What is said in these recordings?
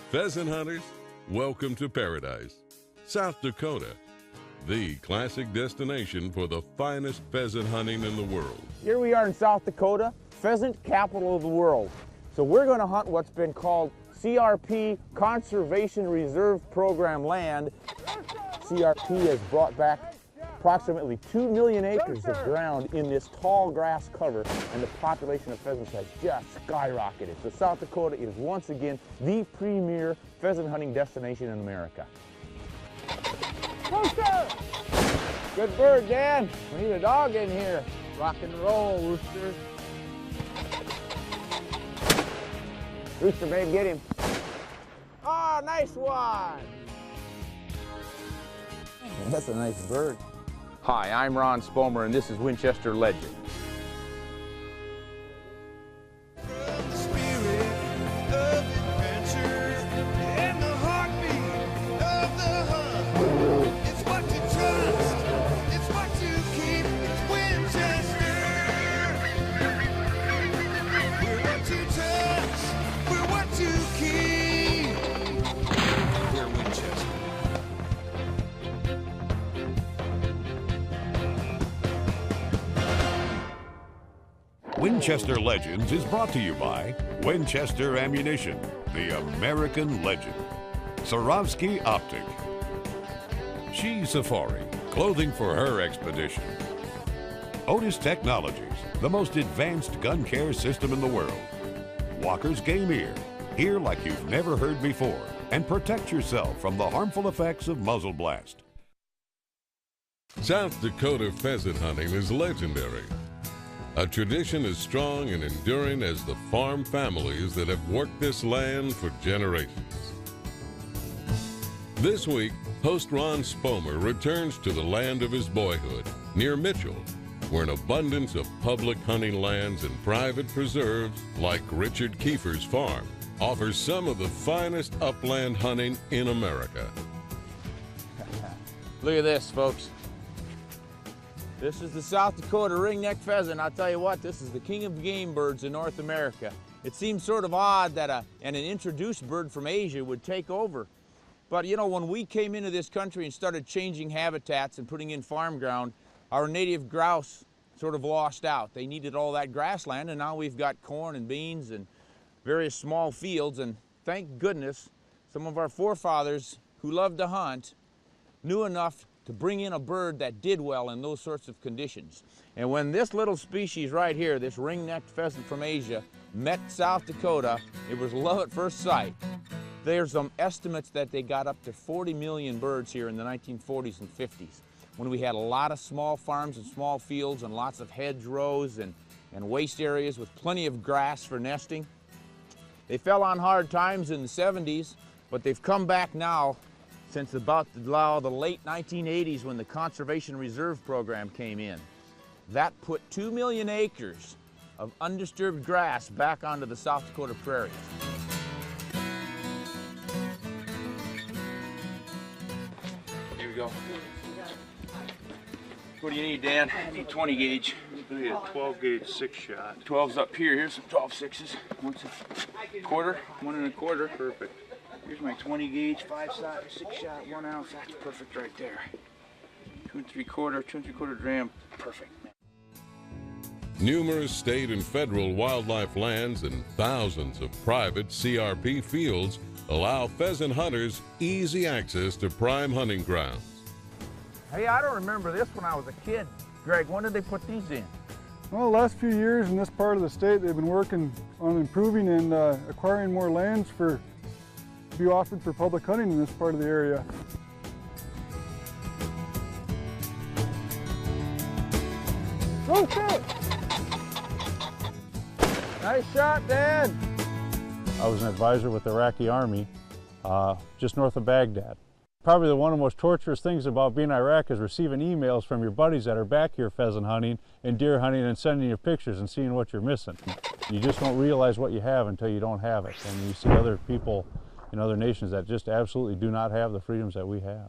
Pheasant hunters, welcome to paradise. South Dakota, the classic destination for the finest pheasant hunting in the world. Here we are in South Dakota, pheasant capital of the world. So we're going to hunt what's been called CRP Conservation Reserve Program land. CRP has brought back approximately 2 million acres of ground in this tall grass cover, and the population of pheasants has just skyrocketed. So South Dakota is once again the premier pheasant hunting destination in America. Rooster! Good bird, Dan. We need a dog in here. Rock and roll, Rooster. Rooster, babe, get him. Oh, nice one. That's a nice bird. Hi, I'm Ron Spomer, and this is Winchester Legend. Winchester Legends is brought to you by Winchester Ammunition, the American legend. Swarovski Optic. She Safari, clothing for her expedition. Otis Technologies, the most advanced gun care system in the world. Walker's Game Ear, hear like you've never heard before, and protect yourself from the harmful effects of muzzle blast. South Dakota pheasant hunting is legendary. A tradition as strong and enduring as the farm families that have worked this land for generations. This week, host Ron Spomer returns to the land of his boyhood, near Mitchell, where an abundance of public hunting lands and private preserves, like Richard Kiefer's farm, offers some of the finest upland hunting in America. Look at this, folks. This is the South Dakota ringneck pheasant. I'll tell you what, this is the king of game birds in North America. It seems sort of odd that an introduced bird from Asia would take over. But you know, when we came into this country and started changing habitats and putting in farm ground, our native grouse sort of lost out. They needed all that grassland, and now we've got corn and beans and various small fields, and thank goodness some of our forefathers who loved to hunt knew enough to bring in a bird that did well in those sorts of conditions. And when this little species right here, this ring-necked pheasant from Asia, met South Dakota, it was love at first sight. There's some estimates that they got up to 40 million birds here in the 1940s and 50s, when we had a lot of small farms and small fields and lots of hedgerows and waste areas with plenty of grass for nesting. They fell on hard times in the 70s, but they've come back now since about the late 1980s, when the Conservation Reserve Program came in. That put 2 million acres of undisturbed grass back onto the South Dakota prairies. Here we go. What do you need, Dan? I need 20 gauge. I need a 12 gauge 6-shot. 12's up here. Here's some 12 6s. One's a quarter, 1 1/4. Perfect. Here's my 20 gauge 5-shot, 6-shot, 1 ounce. That's perfect right there. 2 3/4 dram. Perfect. Numerous state and federal wildlife lands and thousands of private CRP fields allow pheasant hunters easy access to prime hunting grounds. Hey, I don't remember this when I was a kid. Greg, when did they put these in? Well, the last few years in this part of the state, they've been working on improving and acquiring more lands to be offered for public hunting in this part of the area. Rooster! Nice shot, Dad. I was an advisor with the Iraqi Army just north of Baghdad. Probably one of the most torturous things about being in Iraq is receiving emails from your buddies that are back here pheasant hunting and deer hunting and sending you pictures and seeing what you're missing. You just don't realize what you have until you don't have it. And you see other people in other nations that just absolutely do not have the freedoms that we have.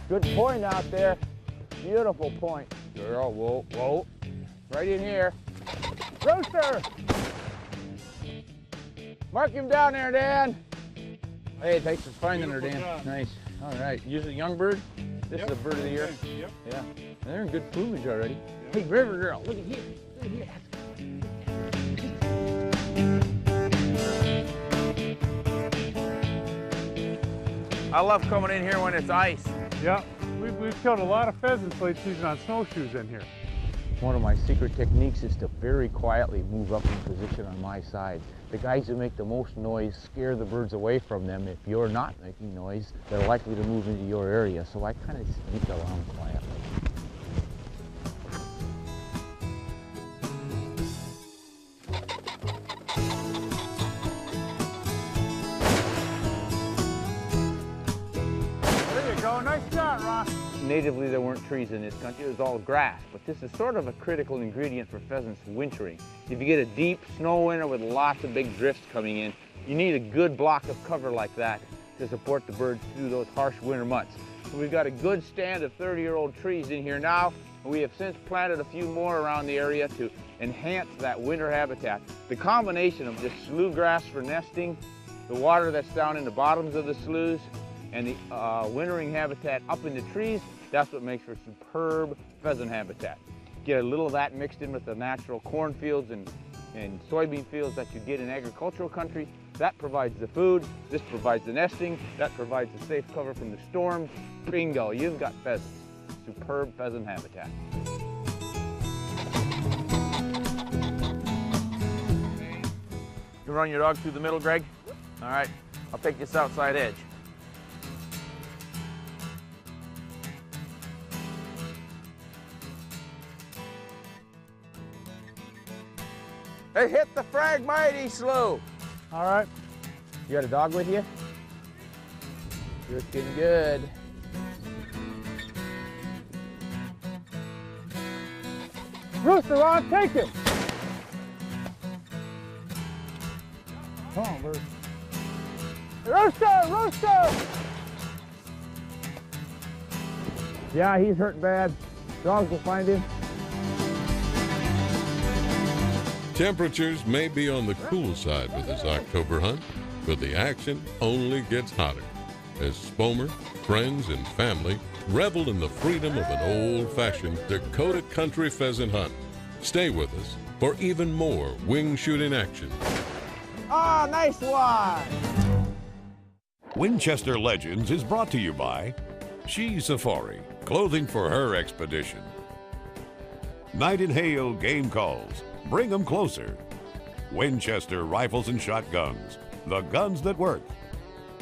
Good point out there. Beautiful point. Girl, whoa, whoa. Right in here. Rooster! Mark him down there, Dan. Hey, thanks for finding her, Dan. Nice. All right. Usually young bird? This is a bird of the year? Yep. Yeah. They're in good plumage already. Hey, river girl, look at here. Look at here. I love coming in here when it's ice. Yeah, we've killed a lot of pheasants late season on snowshoes in here. One of my secret techniques is to very quietly move up in position on my side. The guys who make the most noise scare the birds away from them. If you're not making noise, they're likely to move into your area. So I kind of sneak around quietly. There you go, nice shot, Ron. Natively, there weren't trees in this country. It was all grass, but this is sort of a critical ingredient for pheasants wintering. If you get a deep snow winter with lots of big drifts coming in, you need a good block of cover like that to support the birds through those harsh winter months. So we've got a good stand of 30-year-old trees in here now, and we have since planted a few more around the area to enhance that winter habitat. The combination of just slough grass for nesting, the water that's down in the bottoms of the sloughs, and the wintering habitat up in the trees, that's what makes for superb pheasant habitat. Get a little of that mixed in with the natural cornfields and soybean fields that you get in agricultural country. That provides the food, this provides the nesting, that provides the safe cover from the storms. Bingo, you've got pheasants. Superb pheasant habitat. You run your dog through the middle, Greg? All right, I'll take this outside edge. Hey, hit the frag mighty slow. All right. You got a dog with you? You're looking good. Rooster, Ron, take him. Come on, bird. Rooster, rooster! Yeah, he's hurt bad. Dogs will find him. Temperatures may be on the cool side with this October hunt, but the action only gets hotter as Spomer, friends, and family revel in the freedom of an old-fashioned Dakota country pheasant hunt. Stay with us for even more wing shooting action. Ah, nice one! Winchester Legends is brought to you by She Safari, clothing for her expedition. Night and Hail Game Calls, bring them closer. Winchester Rifles and Shotguns, the guns that work.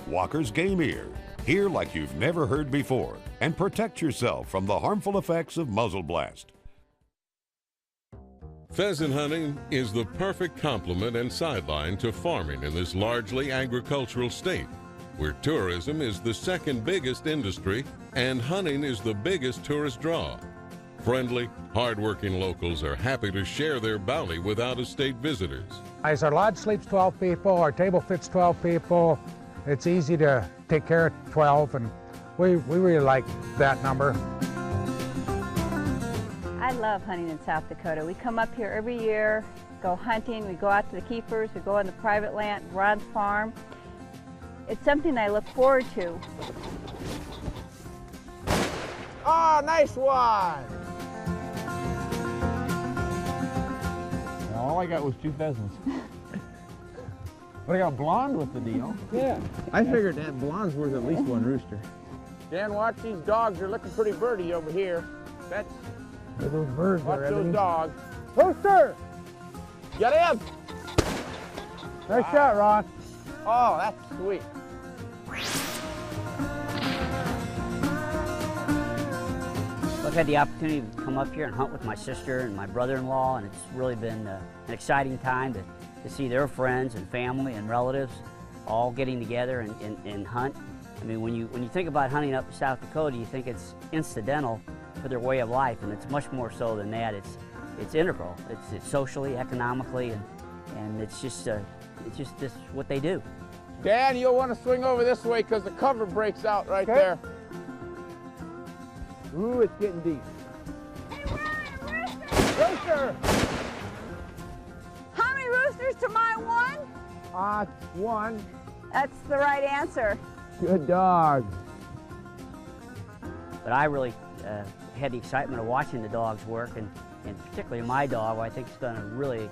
Walker's Game Ear, hear like you've never heard before, and protect yourself from the harmful effects of muzzle blast. Pheasant hunting is the perfect complement and sideline to farming in this largely agricultural state, where tourism is the second biggest industry and hunting is the biggest tourist draw. Friendly, hard-working locals are happy to share their bounty with out-of-state visitors. As our lodge sleeps 12 people, our table fits 12 people. It's easy to take care of 12, and we really like that number. I love hunting in South Dakota. We come up here every year, go hunting, we go out to the keepers, we go on the private land, Ron's farm. It's something I look forward to. Ah, nice one! All I got was 2 pheasants. But I got blonde with the deal. Yeah. I figured that blonde's worth at least 1 rooster. Dan, watch these dogs. They're looking pretty birdy over here. That's Those birds watch are those dogs. Rooster! Get him! Nice shot, Ron. Oh, that's sweet. I've had the opportunity to come up here and hunt with my sister and my brother-in-law, and it's really been an exciting time to see their friends and family and relatives all getting together and hunt. I mean, when you think about hunting up in South Dakota, you think it's incidental for their way of life, and it's much more so than that. It's integral. It's socially, economically, and it's just what they do. Dan, you'll want to swing over this way because the cover breaks out right there. Ooh, it's getting deep. Rooster! How many roosters to my 1? 1. That's the right answer. Good dog. But I really had the excitement of watching the dogs work, and particularly my dog, who I think has done a really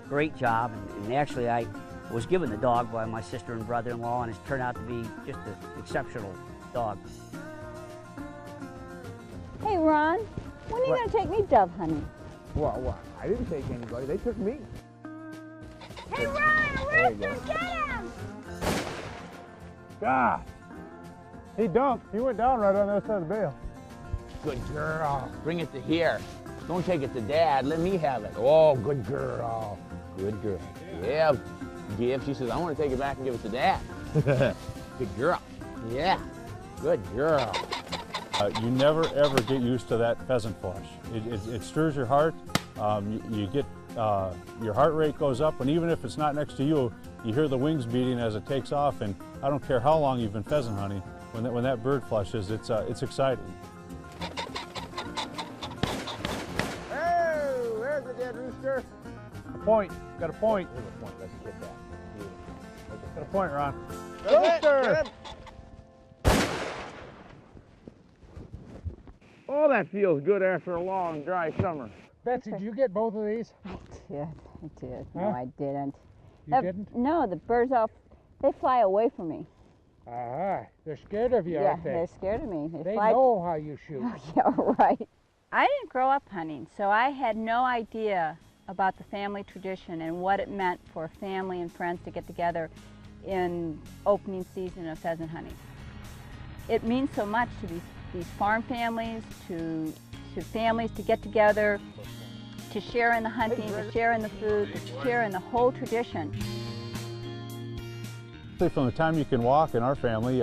great job. And actually, I was given the dog by my sister and brother-in-law, and it's turned out to be just an exceptional dog. Hey, Ron, when are you going to take me dove hunting? What? I didn't take anybody. They took me. Hey, Ron, a rooster, get him! God, he dumped. He went down right on the other side of the bale. Good girl. Bring it to here. Don't take it to Dad. Let me have it. Oh, good girl. Good girl. Yeah. Give. She says, I want to take it back and give it to Dad. Good girl. Yeah. Good girl. You never ever get used to that pheasant flush. It stirs your heart. You get your heart rate goes up, and even if it's not next to you, you hear the wings beating as it takes off. And I don't care how long you've been pheasant hunting, when that bird flushes, it's exciting. Hey, there's the dead rooster. A point. Got a point. There's a point. Let's get that. Got a point, Ron. Rooster. Oh, that feels good after a long, dry summer. Betsy, did you get both of these? I did. Huh? No, I didn't. You didn't? No, the birds they fly away from me. Ah, they're scared of you, Yeah, aren't they? they're scared of me. They fly. know how you shoot. Yeah, right. I didn't grow up hunting, so I had no idea about the family tradition and what it meant for family and friends to get together in opening season of pheasant hunting. It means so much to these farm families, to families to get together, to share in the hunting, to share in the food, to share in the whole tradition. From the time you can walk in our family,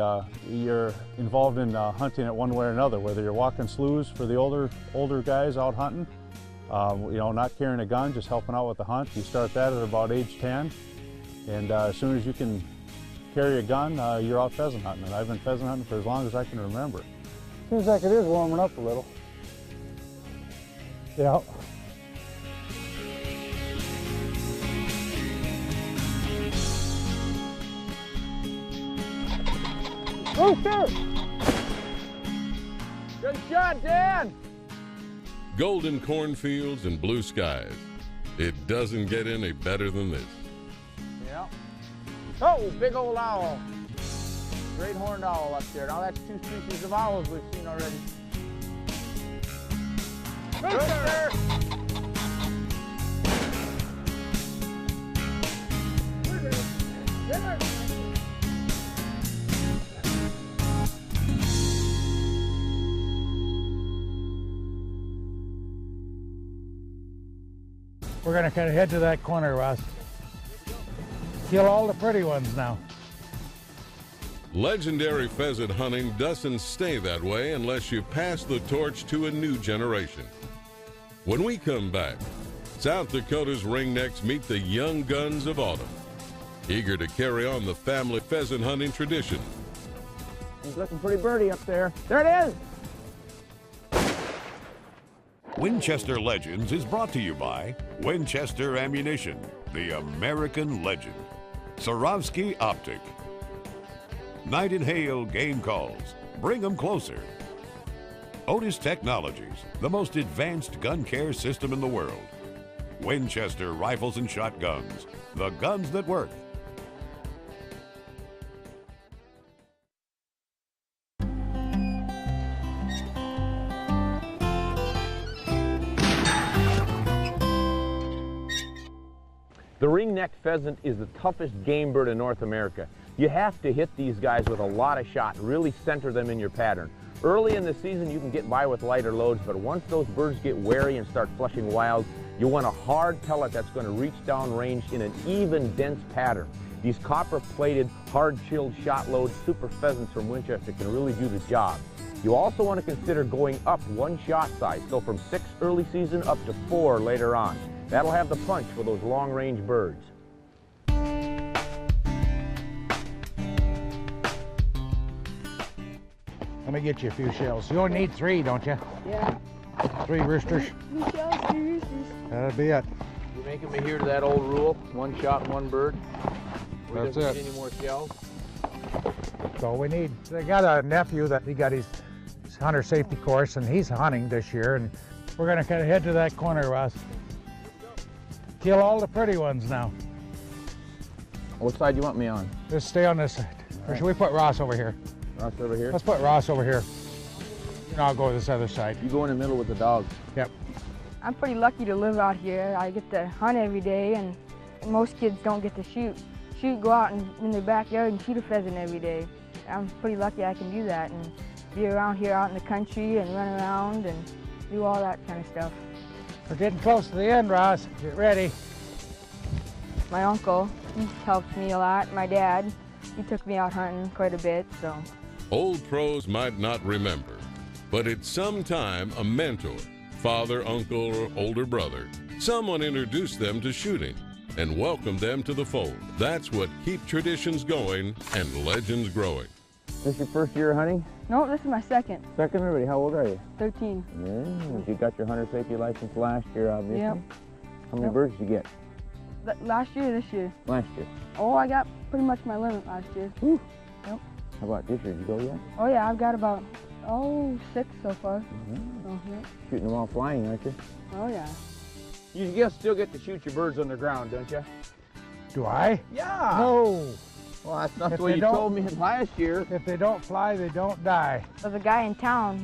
you're involved in hunting it one way or another, whether you're walking sloughs for the older guys out hunting, not carrying a gun, just helping out with the hunt. You start that at about age 10, and as soon as you can carry a gun, you're out pheasant hunting. And I've been pheasant hunting for as long as I can remember. Seems like it is warming up a little. Yeah. Rooster! Good shot, Dan! Golden cornfields and blue skies. It doesn't get any better than this. Yeah. Oh, big old owl. Great horned owl up there. Now that's 2 species of owls we've seen already. Rooster! We're going to kind of head to that corner, Ross. Kill all the pretty ones now. Legendary pheasant hunting doesn't stay that way unless you pass the torch to a new generation. When we come back, South Dakota's ringnecks meet the young guns of autumn, eager to carry on the family pheasant hunting tradition. He's looking pretty birdie up there. There it is! Winchester Legends is brought to you by Winchester Ammunition, the American legend. Swarovski Optic. Night and Hail Game Calls. Bring them closer. Otis Technologies, the most advanced gun care system in the world. Winchester Rifles and Shotguns, the guns that work. The ring-necked pheasant is the toughest game bird in North America. You have to hit these guys with a lot of shot, really center them in your pattern. Early in the season, you can get by with lighter loads, but once those birds get wary and start flushing wild, you want a hard pellet that's going to reach down range in an even, dense pattern. These copper-plated, hard-chilled shot load super pheasants from Winchester can really do the job. You also want to consider going up one shot size, so from 6 early season up to 4 later on. That'll have the punch for those long-range birds. Let me get you a few shells. You only need 3, don't you? Yeah. 3 roosters. That'll be it. You making me hear to that old rule, 1 shot, 1 bird? We That's don't it. need any more shells. So they got a nephew that he got his hunter safety course, and he's hunting this year, and we're gonna kind of head to that corner, Ross. Kill all the pretty ones now. What side do you want me on? Just stay on this side. Or should we put Ross over here? Ross over here? Let's put Ross over here. And I'll go to this other side. You go in the middle with the dogs. Yep. I'm pretty lucky to live out here. I get to hunt every day, and most kids don't get to shoot, go out in their backyard and shoot a pheasant every day. I'm pretty lucky I can do that and be around here out in the country and run around and do all that kind of stuff. We're getting close to the end, Ross. Get ready. My uncle, he helps me a lot. My dad, he took me out hunting quite a bit, so. Old pros might not remember, but at some time a mentor, father, uncle, or older brother, someone introduced them to shooting and welcomed them to the fold. That's what keeps traditions going and legends growing. This your first year of hunting? No, this is my second. Second already? How old are you? 13. Yeah, you got your hunter safety license last year, obviously. Yep. How many birds did you get? Last year, this year? Last year. Oh, I got pretty much my limit last year. Whew. Yep. How about this year? Did you go yet? Oh yeah, I've got about, 6 so far. Oh, yeah. Shooting them all flying, aren't you? Oh yeah. You still get to shoot your birds on the ground, don't you? Do I? Yeah. No. Well, that's not the way you told me last year. If they don't fly, they don't die. There's a guy in town,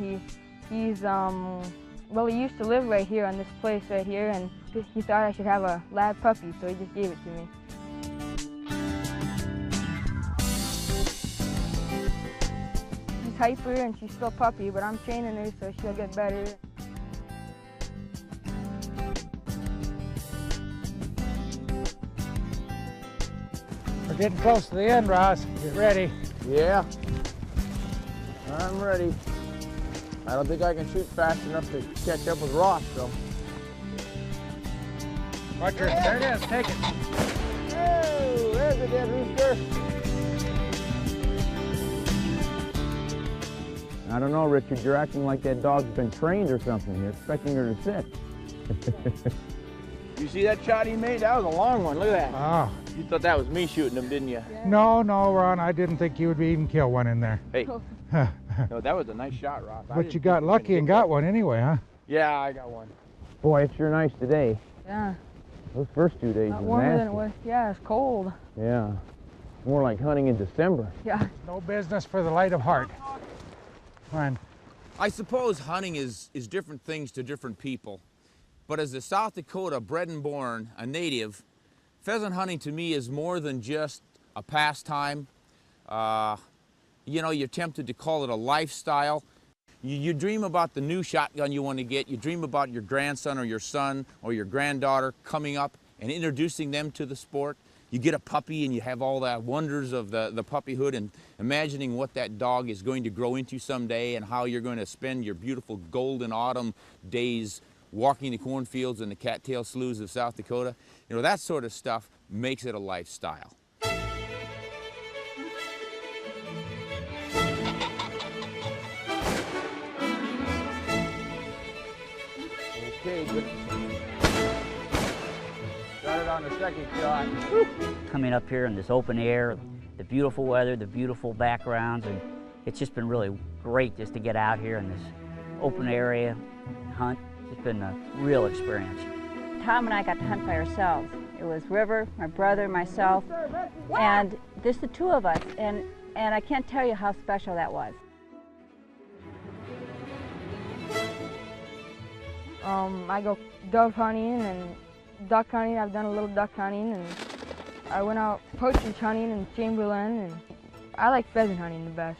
he's well, he used to live right here on this place right here, and he thought I should have a lab puppy, so he just gave it to me. She's hyper and she's still a puppy, but I'm training her so she'll get better. We're getting close to the end, Ross. Get ready. Yeah. I'm ready. I don't think I can shoot fast enough to catch up with Ross, though. Watch your, there it is, take it. Oh, there's a dead rooster. I don't know, Richard, you're acting like that dog's been trained or something. You're expecting her to sit. You see that shot he made? That was a long one, look at that. Oh. You thought that was me shooting him, didn't you? No, Ron, I didn't think you would even kill one in there. Hey, no, that was a nice shot, Ross. But you got lucky and got one anyway, huh? Yeah, I got one. Boy, it's sure nice today. Yeah. Those first 2 days Not were warmer nasty. than it was. Yeah, it's cold. Yeah. More like hunting in December. Yeah. No business for the light of heart. Come on. I suppose hunting is different things to different people. But as a South Dakota bred and born, a native, pheasant hunting to me is more than just a pastime. You know, you're tempted to call it a lifestyle. You dream about the new shotgun you want to get. You dream about your grandson or your son or your granddaughter coming up and introducing them to the sport. You get a puppy and you have all the wonders of the puppyhood and imagining what that dog is going to grow into someday and how you're going to spend your beautiful golden autumn days walking the cornfields and the cattail sloughs of South Dakota. You know, that sort of stuff makes it a lifestyle. Okay, good. Started on the second shot. Coming up here in this open air, the beautiful weather, the beautiful backgrounds, and it's just been really great just to get out here in this open area, hunt. It's been a real experience. Tom and I got to hunt by ourselves. It was River, my brother, myself, and just the two of us, and I can't tell you how special that was. I go dove hunting and duck hunting. I've done a little duck hunting, and I went out partridge hunting in Chamberlain, and I like pheasant hunting the best.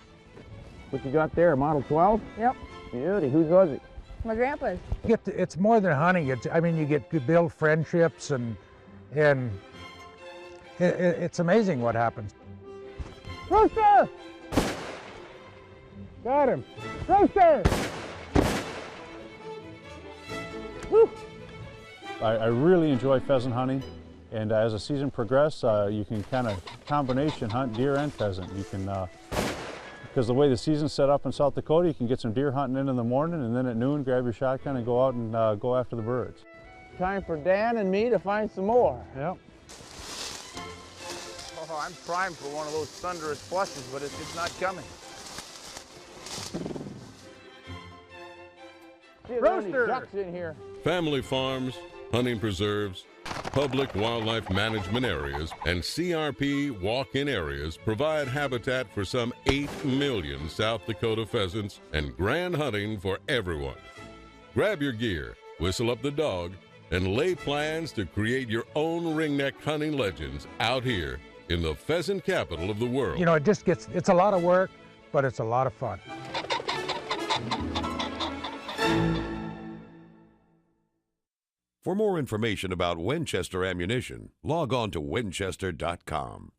What you got there, Model 12? Yep. Beauty, whose was it? My grandpa's. It's more than hunting. I mean, you get to build friendships, and it's amazing what happens. Rooster! Got him. Rooster! Woo! I really enjoy pheasant hunting, and as the season progresses, you can kind of combination hunt deer and pheasant. You can, because the way the season's set up in South Dakota, you can get some deer hunting in the morning, and then at noon grab your shotgun and go out and go after the birds. Time for Dan and me to find some more. Yep. Oh, I'm primed for one of those thunderous flushes, but it's not coming. Rooster! Ducks in here. Family farms, hunting preserves, public wildlife management areas, and CRP walk-in areas provide habitat for some 8 million South Dakota pheasants and grand hunting for everyone. Grab your gear, whistle up the dog, and lay plans to create your own ringneck hunting legends out here in the pheasant capital of the world. You know, it's a lot of work, but it's a lot of fun. For more information about Winchester ammunition, log on to winchester.com.